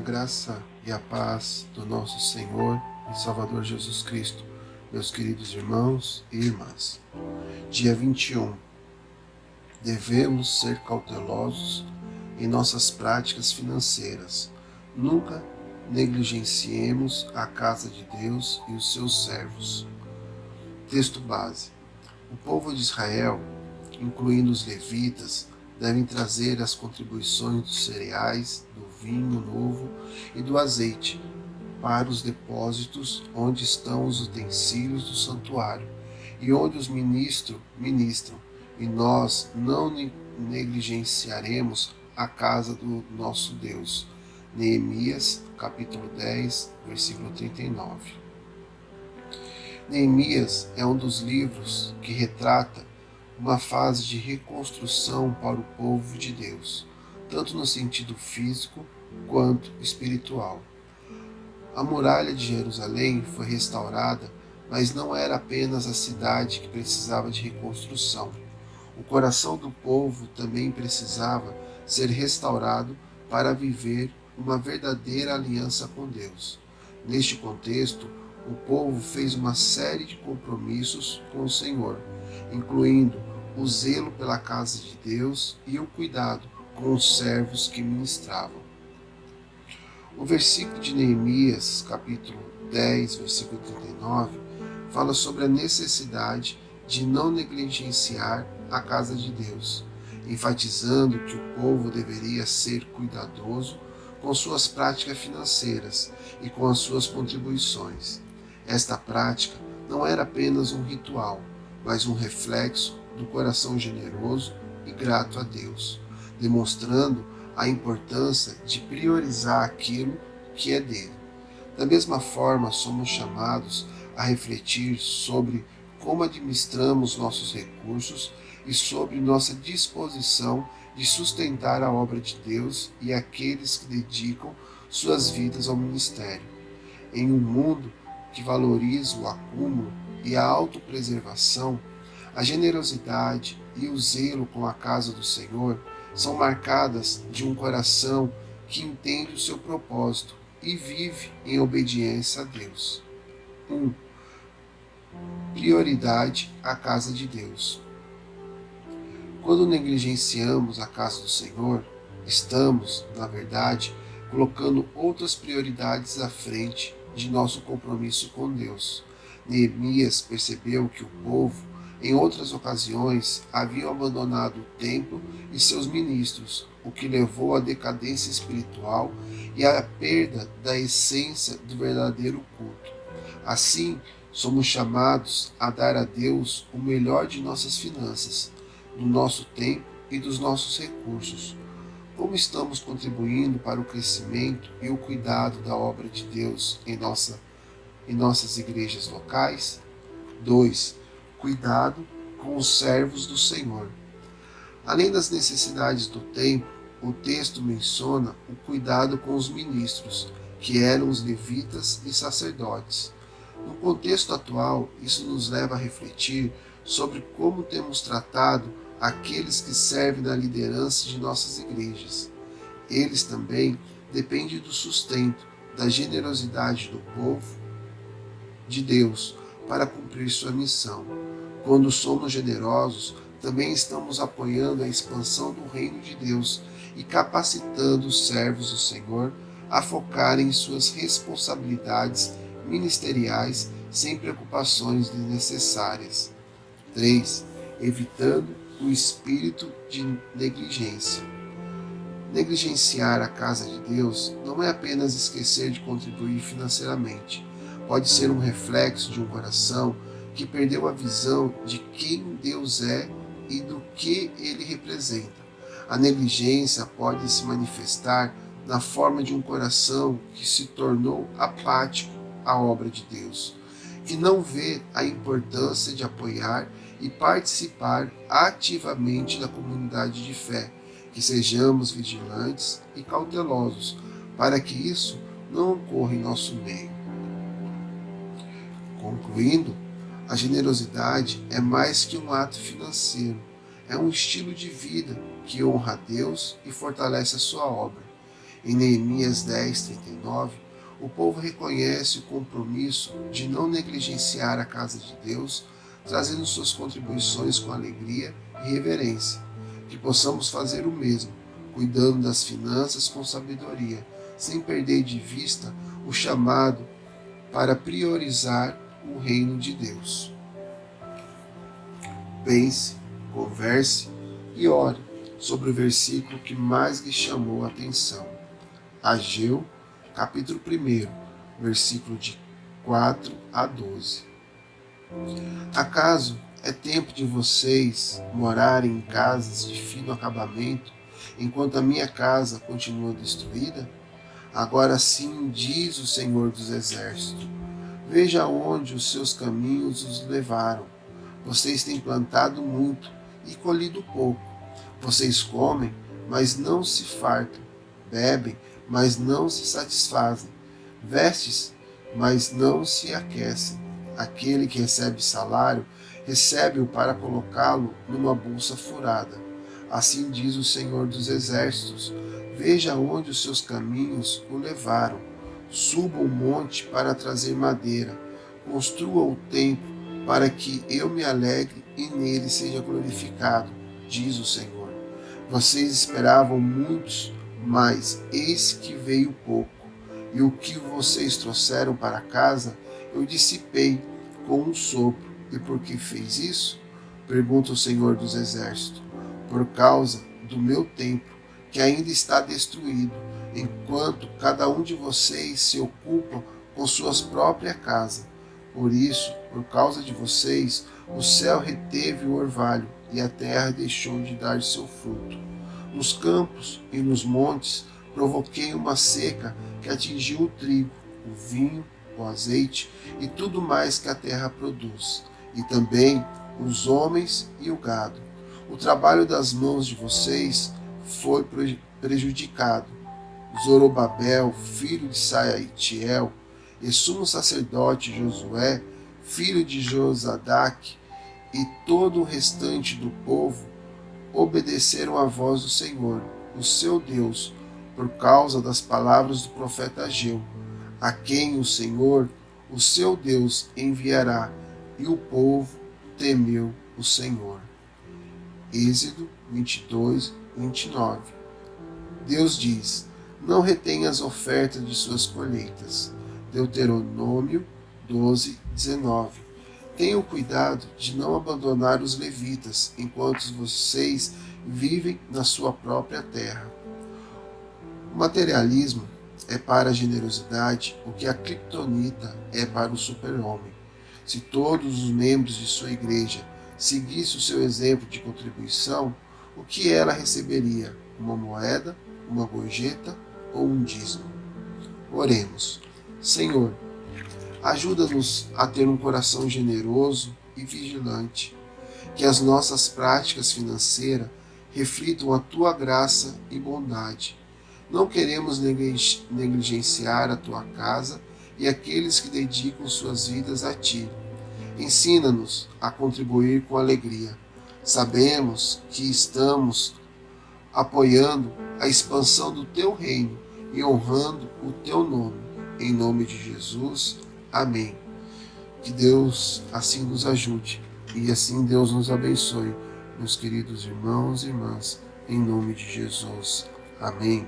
graça e a paz do nosso Senhor e Salvador Jesus Cristo, meus queridos irmãos e irmãs. Dia 21. Devemos ser cautelosos em nossas práticas financeiras. Nunca negligenciemos a casa de Deus e os seus servos. Texto base. O povo de Israel, incluindo os levitas, devem trazer as contribuições dos cereais, do vinho novo e do azeite para os depósitos onde estão os utensílios do santuário e onde os ministros ministram, e nós não negligenciaremos a casa do nosso Deus. Neemias, capítulo 10, versículo 39. Neemias é um dos livros que retrata uma fase de reconstrução para o povo de Deus, tanto no sentido físico quanto espiritual. A muralha de Jerusalém foi restaurada, mas não era apenas a cidade que precisava de reconstrução. O coração do povo também precisava ser restaurado para viver uma verdadeira aliança com Deus. Neste contexto, o povo fez uma série de compromissos com o Senhor, incluindo o zelo pela casa de Deus e o cuidado com os servos que ministravam. O versículo de Neemias, capítulo 10, versículo 39, fala sobre a necessidade de não negligenciar a casa de Deus, enfatizando que o povo deveria ser cuidadoso com suas práticas financeiras e com as suas contribuições. Esta prática não era apenas um ritual, mas um reflexo do coração generoso e grato a Deus, demonstrando a importância de priorizar aquilo que é dele. Da mesma forma, somos chamados a refletir sobre como administramos nossos recursos e sobre nossa disposição de sustentar a obra de Deus e aqueles que dedicam suas vidas ao ministério. Em um mundo que valoriza o acúmulo e a autopreservação, a generosidade e o zelo com a casa do Senhor são marcadas de um coração que entende o seu propósito e vive em obediência a Deus. 1. Prioridade à casa de Deus. Quando negligenciamos a casa do Senhor, estamos, na verdade, colocando outras prioridades à frente de nosso compromisso com Deus. Neemias percebeu que o povo, em outras ocasiões, haviam abandonado o templo e seus ministros, o que levou à decadência espiritual e à perda da essência do verdadeiro culto. Assim, somos chamados a dar a Deus o melhor de nossas finanças, do nosso tempo e dos nossos recursos. Como estamos contribuindo para o crescimento e o cuidado da obra de Deus em nossas igrejas locais? 2. Cuidado com os servos do Senhor. Além das necessidades do templo, o texto menciona o cuidado com os ministros, que eram os levitas e sacerdotes. No contexto atual, isso nos leva a refletir sobre como temos tratado aqueles que servem na liderança de nossas igrejas. Eles também dependem do sustento, da generosidade do povo de Deus para cumprir sua missão. Quando somos generosos, também estamos apoiando a expansão do reino de Deus e capacitando os servos do Senhor a focarem em suas responsabilidades ministeriais sem preocupações desnecessárias. 3. Evitando o espírito de negligência. Negligenciar a casa de Deus não é apenas esquecer de contribuir financeiramente. Pode ser um reflexo de um coração que perdeu a visão de quem Deus é e do que Ele representa. A negligência pode se manifestar na forma de um coração que se tornou apático à obra de Deus, que não vê a importância de apoiar e participar ativamente da comunidade de fé, que sejamos vigilantes e cautelosos para que isso não ocorra em nosso meio. Concluindo, a generosidade é mais que um ato financeiro, é um estilo de vida que honra a Deus e fortalece a sua obra. Em Neemias 10:39, o povo reconhece o compromisso de não negligenciar a casa de Deus, trazendo suas contribuições com alegria e reverência. Que possamos fazer o mesmo, cuidando das finanças com sabedoria, sem perder de vista o chamado para priorizar o reino de Deus. Pense, converse e ore sobre o versículo que mais lhe chamou a atenção. Ageu, capítulo 1, versículo de 4 a 12. Acaso é tempo de vocês morarem em casas de fino acabamento, enquanto a minha casa continua destruída? Agora sim diz o Senhor dos Exércitos: veja onde os seus caminhos os levaram. Vocês têm plantado muito e colhido pouco. Vocês comem, mas não se fartam. Bebem, mas não se satisfazem. Vestem, mas não se aquecem. Aquele que recebe salário, recebe-o para colocá-lo numa bolsa furada. Assim diz o Senhor dos Exércitos: veja onde os seus caminhos o levaram. Suba o monte para trazer madeira. Construa o templo para que eu me alegre e nele seja glorificado, diz o Senhor. Vocês esperavam muitos, mas eis que veio pouco. E o que vocês trouxeram para casa, eu dissipei com um sopro. E por que fez isso? Pergunta o Senhor dos Exércitos. Por causa do meu templo, que ainda está destruído, enquanto cada um de vocês se ocupa com suas próprias casas. Por isso, por causa de vocês, o céu reteve o orvalho e a terra deixou de dar seu fruto. Nos campos e nos montes provoquei uma seca que atingiu o trigo, o vinho, o azeite e tudo mais que a terra produz, e também os homens e o gado. O trabalho das mãos de vocês foi prejudicado. Zorobabel, filho de Salatiel, e sumo sacerdote Josué, filho de Josadaque, e todo o restante do povo obedeceram à voz do Senhor, o seu Deus, por causa das palavras do profeta Ageu, a quem o Senhor, o seu Deus, enviará, e o povo temeu o Senhor. Êxodo 22:29. Deus diz: não retenha as ofertas de suas colheitas. Deuteronômio 12:19. Tenham cuidado de não abandonar os levitas enquanto vocês vivem na sua própria terra. O materialismo é para a generosidade o que a criptonita é para o super-homem. Se todos os membros de sua igreja seguissem o seu exemplo de contribuição, o que ela receberia? Uma moeda, uma gorjeta ou um dízimo? Oremos. Senhor, ajuda-nos a ter um coração generoso e vigilante, que as nossas práticas financeiras reflitam a Tua graça e bondade. Não queremos negligenciar a Tua casa e aqueles que dedicam suas vidas a Ti. Ensina-nos a contribuir com alegria. Sabemos que estamos apoiando a expansão do Teu reino e honrando o Teu nome. Em nome de Jesus, amém. Que Deus assim nos ajude e assim Deus nos abençoe, meus queridos irmãos e irmãs, em nome de Jesus. Amém.